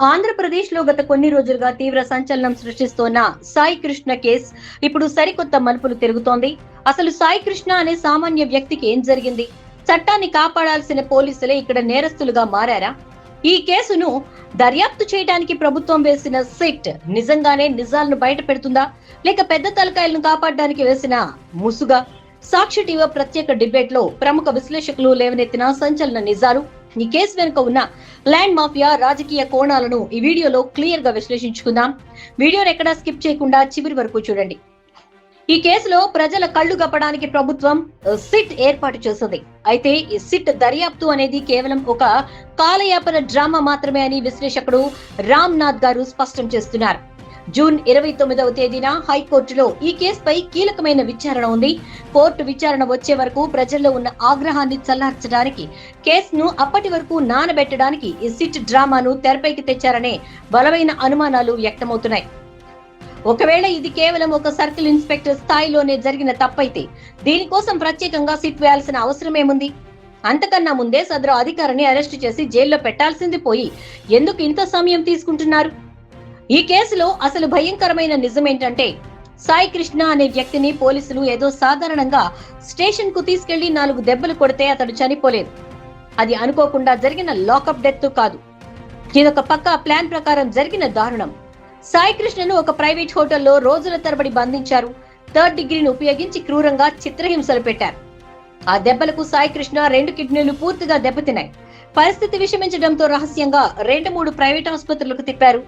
ఆంధ్రప్రదేశ్ లో గత కొన్ని రోజులుగా తీవ్ర సంచలనం సృష్టిస్తోన్న సాయి కృష్ణ కేసు ఇప్పుడు సరికొత్త మలుపులు తిరుగుతోంది. అసలు సాయి కృష్ణ అనే సామాన్య వ్యక్తికి ఏం జరిగింది? చట్టాన్ని కాపాడాల్సిన పోలీసులే ఇక్కడ నేరస్తులుగా మారారా? ఈ కేసును దర్యాప్తు చేయడానికి ప్రభుత్వం వేసిన సిట్ నిజంగానే నిజాలను బయట పెడుతుందా, లేక పెద్ద తలకాయలను కాపాడడానికి వేసిన ముసుగా? సాక్షి టీవీ ప్రత్యేక డిబేట్ లో ప్రముఖ విశ్లేషకులు లేవనెత్తిన సంచలన నిజాలు, ఈ కేసు వెనుక ఉన్న ల్యాండ్ మాఫియా రాజకీయ కోణాలను ఈ వీడియోలో క్లియర్ గా విశ్లేషించుకుందాం. వీడియోని ఎక్కడా స్కిప్ చేయకుండా చివరి వరకు చూడండి. ఈ కేసులో ప్రజల కళ్లు గప్పడానికి ప్రభుత్వం సిట్ ఏర్పాటు చేసింది. అయితే ఈ సిట్ దర్యాప్తు అనేది కేవలం ఒక కాలయాపన డ్రామా మాత్రమే అని విశ్లేషకుడు రామ్ నాథ్ గారు స్పష్టం చేస్తున్నారు. జూన్ 29వ తేదీన హైకోర్టులో ఈ కేసుపై కీలకమైన విచారణ ఉంది. కోర్టు విచారణ వచ్చే వరకు ప్రజల్లో ఉన్న ఆగ్రహాన్ని చల్లార్చడానికి, కేసును అప్పటి వరకు నానబెట్టడానికి ఈ సిట్ డ్రామాను తెరపైకి తెచ్చారనే బలమైన అనుమానాలు వ్యక్తమవుతున్నాయి. ఒకవేళ ఇది కేవలం ఒక సర్కిల్ ఇన్స్పెక్టర్ స్థాయిలోనే జరిగిన తప్పైతే దీనికోసం ప్రత్యేకంగా సిట్ వేయాల్సిన అవసరమేముంది? అంతకన్నా ముందే సదరు అధికారిని అరెస్టు చేసి జైల్లో పెట్టాల్సింది పోయి ఎందుకు ఇంత సమయం తీసుకుంటున్నారు? ఈ కేసులో అసలు భయంకరమైన నిజమేంటంటే, సాయి కృష్ణ అనే వ్యక్తిని పోలీసులు ఏదో సాధారణంగా స్టేషన్ కు తీసుకెళ్లి 4 దెబ్బలు కొడితే అతడు చనిపోలేదు. అది అనుకోకుండా జరిగిన లాకప్ డెత్ కాదు. ఇదొక పక్కా ప్లాన్ ప్రకారం జరిగిన దారుణం. సాయి కృష్ణను ఒక ప్రైవేట్ హోటల్లో రోజుల తరబడి బంధించారు. 3rd డిగ్రీని ఉపయోగించి క్రూరంగా చిత్రహింసలు పెట్టారు. ఆ దెబ్బలకు సాయి కృష్ణ 2 కిడ్నీలు పూర్తిగా దెబ్బతిన్నాయి. పరిస్థితి విషమించడంతో రహస్యంగా 2-3 ప్రైవేట్ ఆసుపత్రులకు తిప్పారు.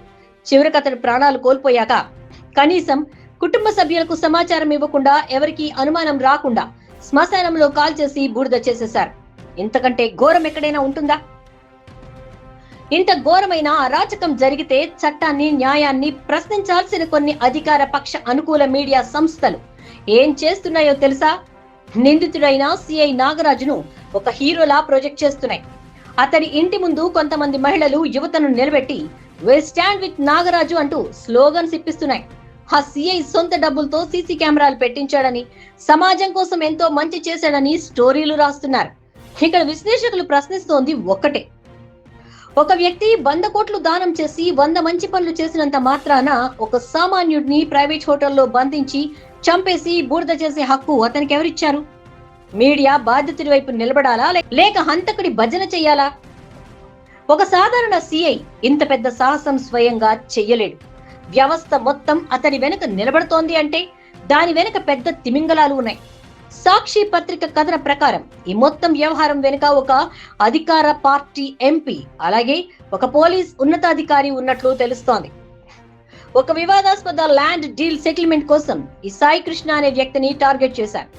చివరికి అతడు ప్రాణాలు కోల్పోయాక కనీసం కుటుంబ సభ్యులకు సమాచారం ఇవ్వకుండా, ఎవరికి అనుమానం రాకుండా శ్మశానంలో కాల్చేసి బూడిద చేసేశారు. ఇంతకంటే ఘోరం ఎక్కడైనా ఉంటుందా? ఇంత ఘోరమైన అరాచకం జరిగితే చట్టాన్ని, న్యాయాన్ని ప్రశ్నించాల్సిన కొన్ని అధికార పక్ష అనుకూల మీడియా సంస్థలు ఏం చేస్తున్నాయో తెలుసా? నిందితుడైన సిఐ నాగరాజును ఒక హీరోలా ప్రొజెక్ట్ చేస్తున్నాయి. అతడి ఇంటి ముందు కొంతమంది మహిళలు యువతను నిలబెట్టి "We stand with నాగరాజు" అంటూ స్లోగన్స్ ఇప్పిస్తున్నాయి. ఆ సిఐ సొంత డబ్బులతో సీసీ కెమెరాలు పెట్టించాడని, సమాజం కోసం ఎంతో మంచి చేశాడని స్టోరీలు రాస్తున్నారు. ఇక్కడ విశ్లేషకులు ప్రశ్నిస్తోంది ఒక్కటే: ఒక వ్యక్తి 100 కోట్లు దానం చేసి 100 మంచి పనులు చేసినంత మాత్రాన ఒక సామాన్యుడిని ప్రైవేట్ హోటల్లో బంధించి చంపేసి బూడిద చేసే హక్కు అతనికి ఎవరిచ్చారు? మీడియా బాధితుడి వైపు నిలబడాలా, లేక హంతకుడి భజన చెయ్యాలా? ఒక సాధారణ సిఐ ఇంత పెద్ద సాహసం స్వయంగా చెయ్యలేడు. వ్యవస్థ మొత్తం అతని వెనుక నిలబడుతోంది అంటే దాని వెనుక పెద్ద తిమింగలాలు ఉన్నాయి. సాక్షి పత్రిక కథన ప్రకారం ఈ మొత్తం వ్యవహారం వెనుక ఒక అధికార పార్టీ ఎంపీ, అలాగే ఒక పోలీస్ ఉన్నతాధికారి ఉన్నట్లు తెలుస్తోంది. ఒక వివాదాస్పద ల్యాండ్ డీల్ సెటిల్మెంట్ కోసం ఈ సాయి కృష్ణ అనే వ్యక్తిని టార్గెట్ చేశారు.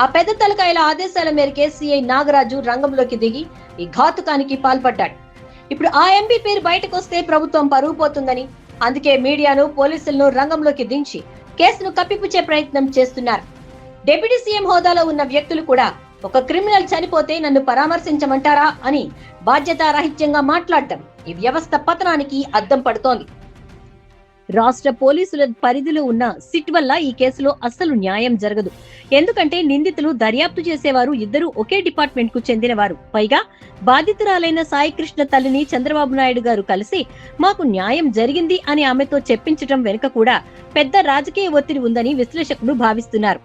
ఆ పెద్ద తలకాయల ఆదేశాల మేరకే సిఐ నాగరాజు రంగంలోకి దిగి ఈ ఘాతుకానికి పాల్పడ్డాడు. ఇప్పుడు ఆ ఎంపీ పేరు బయటకు వస్తే ప్రభుత్వం పరువు పోతుందని, అందుకే మీడియాను, పోలీసులను రంగంలోకి దించి కేసును కప్పిపుచ్చే ప్రయత్నం చేస్తున్నారు. డిప్యూటీ సీఎం హోదాలో ఉన్న వ్యక్తులు కూడా ఒక క్రిమినల్ చనిపోతే నన్ను పరామర్శించమంటారా అని బాధ్యతారాహిత్యంగా మాట్లాడటం ఈ వ్యవస్థ పతనానికి అద్దం పడుతోంది. రాష్ట్ర పోలీసుల పరిధిలో ఉన్న సిట్ వల్ల ఈ కేసులో అస్సలు న్యాయం జరగదు. ఎందుకంటే నిందితులు, దర్యాప్తు చేసేవారు ఇద్దరు ఒకే డిపార్ట్మెంట్ కు చెందినవారు. పైగా బాధితురాలైన సాయి కృష్ణ తల్లిని చంద్రబాబు నాయుడు గారు కలిసి మాకు న్యాయం జరిగింది అని ఆమెతో చెప్పించడం వెనుక కూడా పెద్ద రాజకీయ ఒత్తిడి ఉందని విశ్లేషకులు భావిస్తున్నారు.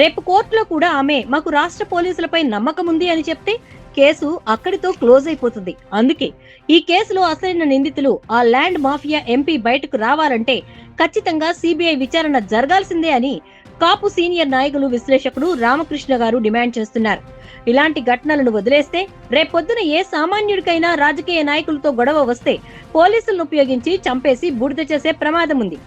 రేపు కోర్టులో కూడా ఆమె మాకు రాష్ట్ర పోలీసులపై నమ్మకం ఉంది అని చెప్తే కేసు అక్కడితో క్లోజ్ అయిపోతుంది. అందుకే ఈ కేసులో అసలైన నిందితులు, ఆ ల్యాండ్ మాఫియా ఎంపీ బయటకు రావాలంటే ఖచ్చితంగా సిబిఐ విచారణ జరగాల్సిందే అని కాపు సీనియర్ నాయకులు, విశ్లేషకుడు రామకృష్ణ గారు డిమాండ్ చేస్తున్నారు. ఇలాంటి ఘటనలను వదిలేస్తే రేపొద్దున ఏ సామాన్యుడికైనా రాజకీయ నాయకులతో గొడవ వస్తే పోలీసులను ఉపయోగించి చంపేసి బూడిద చేసే ప్రమాదం ఉంది.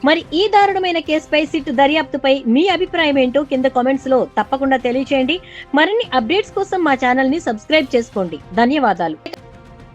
మరి ఈ దారుణమైన కేసుపై సిట్ దర్యాప్తుపై మీ అభిప్రాయం ఏంటో కింద కామెంట్స్ లో తప్పకుండా తెలియచేయండి. మరిన్ని అప్డేట్స్ కోసం మా ఛానల్ ని సబ్స్క్రైబ్ చేసుకోండి. ధన్యవాదాలు.